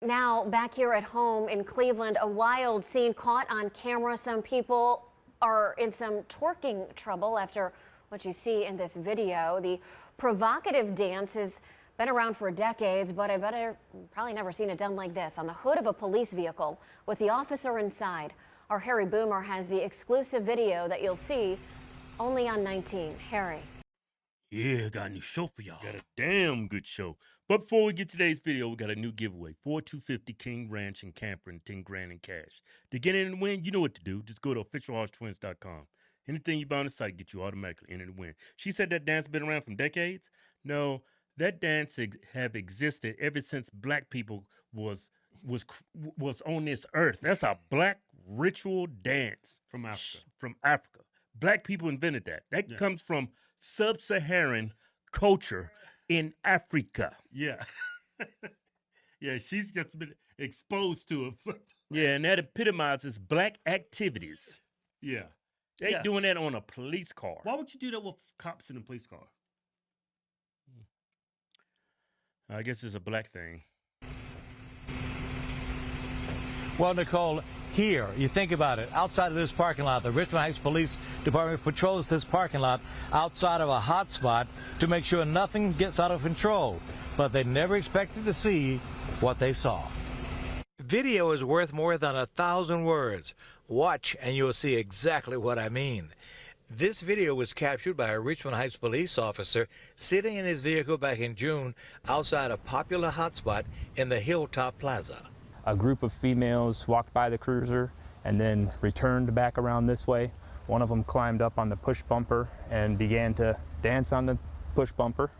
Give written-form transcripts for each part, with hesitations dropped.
Now, back here at home in Cleveland, a wild scene caught on camera. Some people are in some twerking trouble after what you see in this video. The provocative dance has been around for decades, but I bet I've probably never seen it done like this on the hood of a police vehicle with the officer inside. Our Harry Boomer has the exclusive video that you'll see only on 19. Harry. Yeah, got a new show for y'all. Got a damn good show. But before we get to today's video, we got a new giveaway. 4250 King Ranch and Camper and 10 grand in cash. To get in and win, you know what to do. Just go to officialhorsetwins.com. Anything you buy on the site get you automatically in and win. She said that dance been around from decades. No, that dance have existed ever since black people was on this earth. That's a black ritual dance from Africa. Black people invented that. That comes from sub-Saharan culture in Africa. Yeah. Yeah, she's just been exposed to it. Yeah, and that epitomizes black activities. Yeah. They doing that on a police car. Why would you do that with cops in a police car? I guess it's a black thing. Well, Nicole, here, you think about it, outside of this parking lot, the Richmond Heights Police Department patrols this parking lot outside of a hot spot to make sure nothing gets out of control. But they never expected to see what they saw. Video is worth more than 1,000 words. Watch and you'll see exactly what I mean. This video was captured by a Richmond Heights police officer sitting in his vehicle back in June outside a popular hotspot in the Hilltop Plaza. A group of females walked by the cruiser and then returned back around this way. One of them climbed up on the push bumper and began to dance on the push bumper.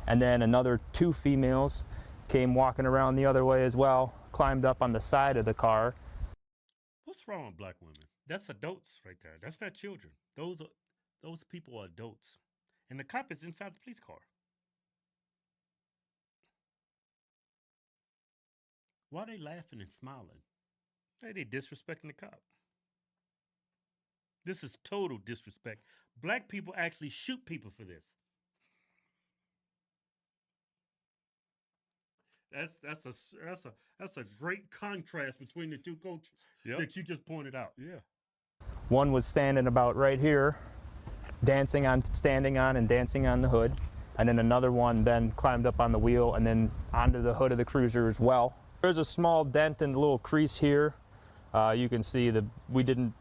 And then another two females came walking around the other way as well, climbed up on the side of the car. What's wrong with black women? That's adults right there. That's not children. Those people are adults. And the cop is inside the police car. Why are they laughing and smiling? Hey, they disrespecting the cop. This is total disrespect. Black people actually shoot people for this. That's a great contrast between the two cultures that you just pointed out. Yeah. One was standing about right here, standing on and dancing on the hood. And then another one then climbed up on the wheel and then onto the hood of the cruiser as well. There's a small dent and a little crease here. You can see that we didn't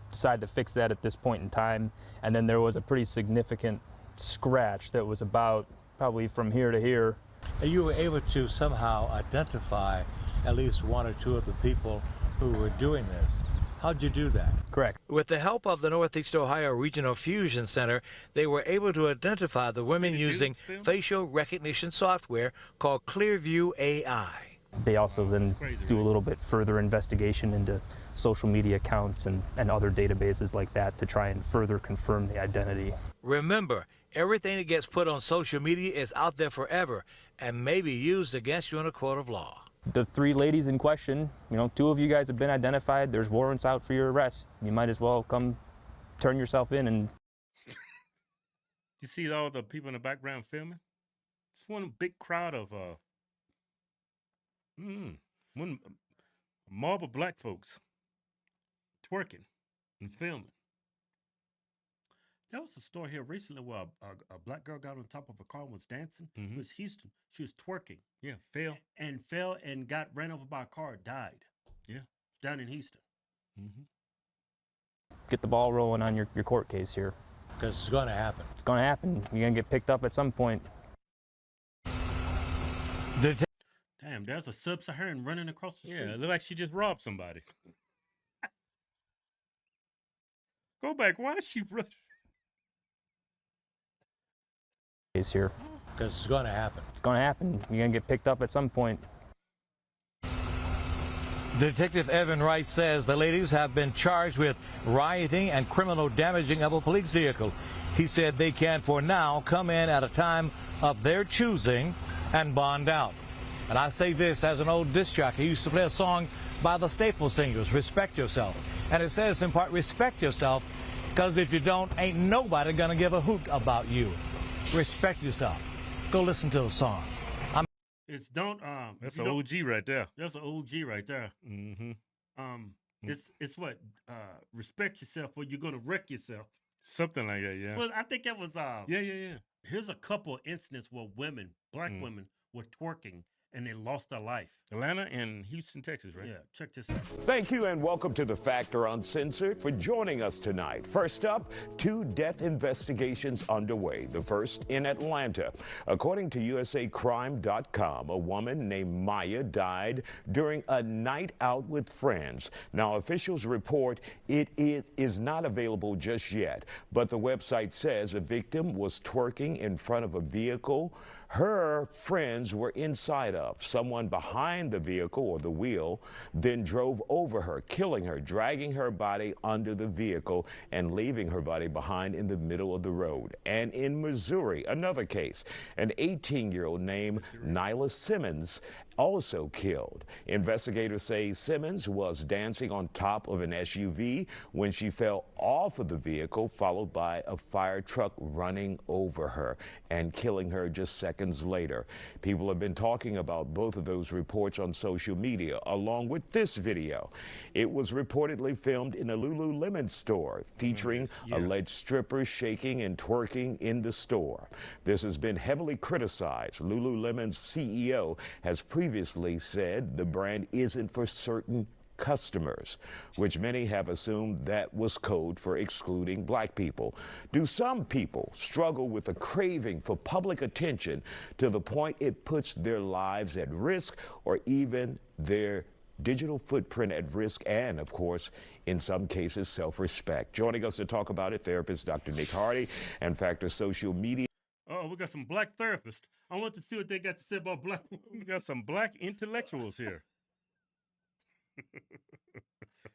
decide to fix that at this point in time. And then there was a pretty significant scratch that was about probably from here to here. And you were able to somehow identify at least one or two of the people who were doing this. How'd you do that? Correct. With the help of the Northeast Ohio Regional Fusion Center, they were able to identify the women using facial recognition software called Clearview AI. They also then do a little bit further investigation into social media accounts and other databases like that to try and further confirm the identity. Remember, everything that gets put on social media is out there forever and may be used against you in a court of law. The three ladies in question, two of you guys have been identified. There's warrants out for your arrest. You might as well come turn yourself in and... You see all the people in the background filming? It's one big crowd of one mob of black folks twerking and filming. There was a story here recently where a black girl got on top of a car and was dancing. It was Houston. She was twerking. Yeah, fell and got ran over by a car, died. Yeah, down in Houston. Get the ball rolling on your court case here. Because it's going to happen. It's going to happen. You're going to get picked up at some point. Damn, there's a sub-Saharan running across the street. Yeah, it looked like she just robbed somebody. Go back. Why is she running? Here. Because it's going to happen. It's going to happen. You're going to get picked up at some point. Detective Evan Wright says the ladies have been charged with rioting and criminal damaging of a police vehicle. He said they can, for now, come in at a time of their choosing and bond out. And I say this as an old disc jockey. He used to play a song by the Staple Singers, Respect Yourself. And it says in part, respect yourself, because if you don't, ain't nobody going to give a hoot about you. Respect yourself. Go listen to the song. It's don't That's you an don't- OG right there. That's an OG right there. Mm-hmm. It's what respect yourself or you're gonna wreck yourself. Something like that, yeah. Well, I think that was Yeah. Here's a couple of incidents where black women, were twerking and they lost their life. Atlanta and Houston, Texas, right? Yeah, check this out. Thank you and welcome to The Factor Uncensored for joining us tonight. First up, 2 death investigations underway. The first in Atlanta. According to USACrime.com, a woman named Maya died during a night out with friends. Now, officials report it is not available just yet, but the website says a victim was twerking in front of a vehicle her friends were inside of. Someone behind the vehicle or the wheel then drove over her, killing her, dragging her body under the vehicle and leaving her body behind in the middle of the road. And in Missouri, another case, an 18-year-old named Nyla Simmons also killed. Investigators say Simmons was dancing on top of an SUV when she fell off of the vehicle, followed by a fire truck running over her and killing her just seconds later. People have been talking about both of those reports on social media, along with this video. It was reportedly filmed in a Lululemon store, featuring alleged strippers shaking and twerking in the store. This has been heavily criticized. Lululemon's CEO has previously said the brand isn't for certain customers, which many have assumed that was code for excluding black people. Do some people struggle with a craving for public attention to the point it puts their lives at risk or even their digital footprint at risk and, of course, in some cases, self-respect? Joining us to talk about it, therapist Dr. Nick Hardy and Factor social media. Oh, we got some black therapists. I want to see what they got to say about black women. We got some black intellectuals here.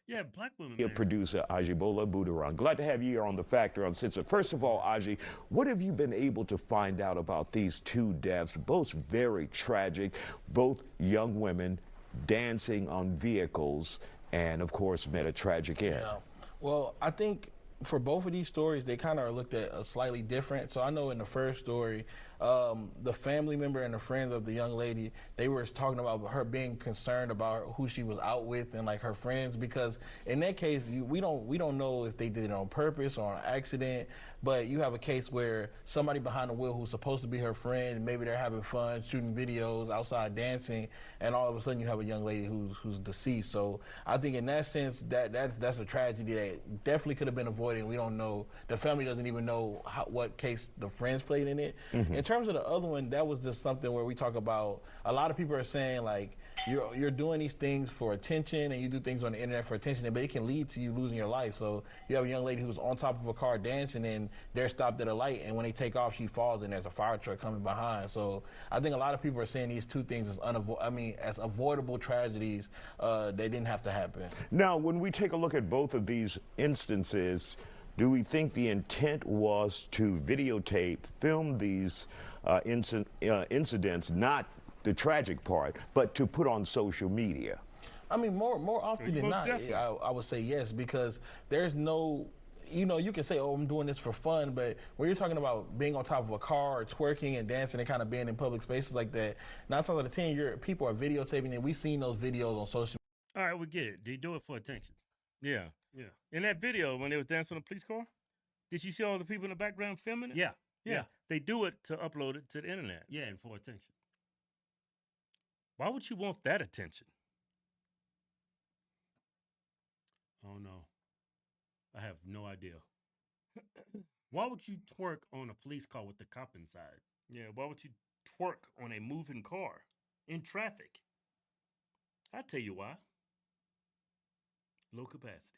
Yeah, black women. Your producer, Ajibola Budaran. Glad to have you here on The Factor Uncensored. First of all, Aji, what have you been able to find out about these 2 deaths, both very tragic, both young women dancing on vehicles and, of course, met a tragic end? Yeah. Well, I think for both of these stories, they kind of are looked at slightly different. So I know in the first story, the family member and the friends of the young lady, they were talking about her being concerned about who she was out with and like her friends, because in that case, we don't know if they did it on purpose or on accident. But you have a case where somebody behind the wheel who's supposed to be her friend, and maybe they're having fun, shooting videos, outside dancing, and all of a sudden you have a young lady who's deceased. So I think in that sense, that's a tragedy that definitely could have been avoided. We don't know. The family doesn't even know what case the friends played in it. Mm-hmm. In terms of the other one, that was just something where we talk about, a lot of people are saying like, you're doing these things for attention and you do things on the internet for attention, but it can lead to you losing your life. So you have a young lady who's on top of a car dancing and they're stopped at a light, and when they take off, she falls and there's a fire truck coming behind. So I think a lot of people are saying these 2 things as avoidable tragedies. They didn't have to happen. Now, when we take a look at both of these instances, do we think the intent was to videotape, film these incidents, not the tragic part, but to put on social media? I mean, more often than not, I would say yes, because there's no, you can say, oh, I'm doing this for fun, but when you're talking about being on top of a car or twerking and dancing and kind of being in public spaces like that, 9 times out of 10, people are videotaping it. We've seen those videos on social media. All right, we get it. They do it for attention. Yeah. In that video, when they were dancing on a police car, did you see all the people in the background filming it? Yeah. They do it to upload it to the internet. Yeah, and for attention. Why would you want that attention? Oh, no. I have no idea. Why would you twerk on a police car with the cop inside? Yeah, why would you twerk on a moving car in traffic? I'll tell you why. Low capacity.